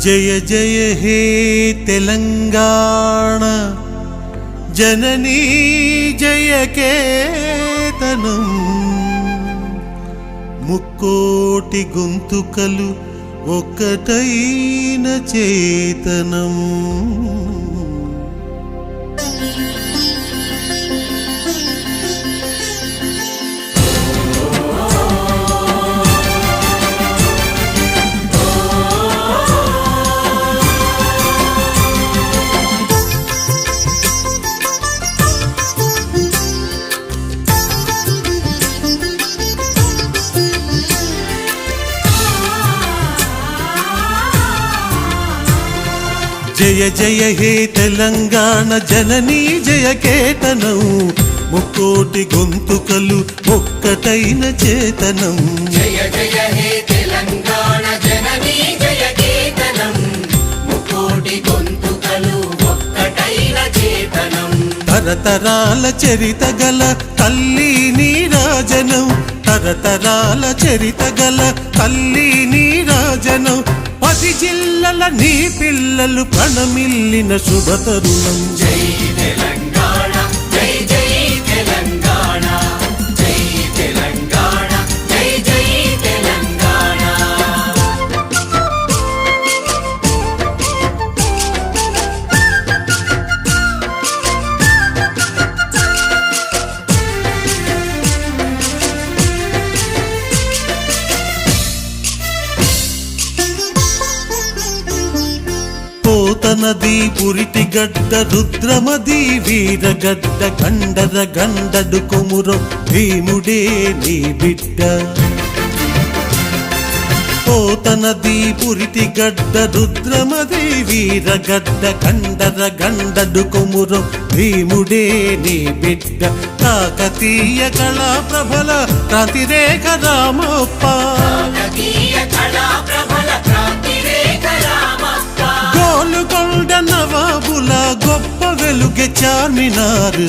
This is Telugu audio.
జయ జయ హే తెలంగాణ జననీ జయ కేతనం ముక్కోటి గొంతుకలు ఒక్కటైన చేతనం. జయ జయ హే తెలంగాణ జననీ జయ కేతనం ముక్కోటి గొంతుకలు ఒక్కటైన చేతనం. జయ జయ హే తెలంగాణ జననీ జయ కేతనం ముక్కోటి గొంతుకలు ఒక్కటైన చేతనం. తరతరాల చరిత గల తల్లి నీరాజనం, తరతరాల చరిత గల తల్లి నీరాజనం. 10 జిల్లల నీ పిల్లలు ప్రణమిల్లిన శుభతరుణం. జై తెలంగాణ జై జై తెలంగాణ జై తెలంగాణ జై జై తెలంగాణ. పోతనది పురిటి గడ్డ రుద్రమది వీరగడ్డ గండర గండడు కొమురం భీముడే నీ బిడ్డ. పోతనది పురిటి గడ్డ రుద్రమది వీరగడ్డ గండర గండడు కొమురం భీముడే నీ బిడ్డ. కాకతీయ కళా ప్రభల క్రాంతిరేఖ రామప్ప, గోలుకొండ నవాబుల గొప్ప వెలుగె చార్మినార్.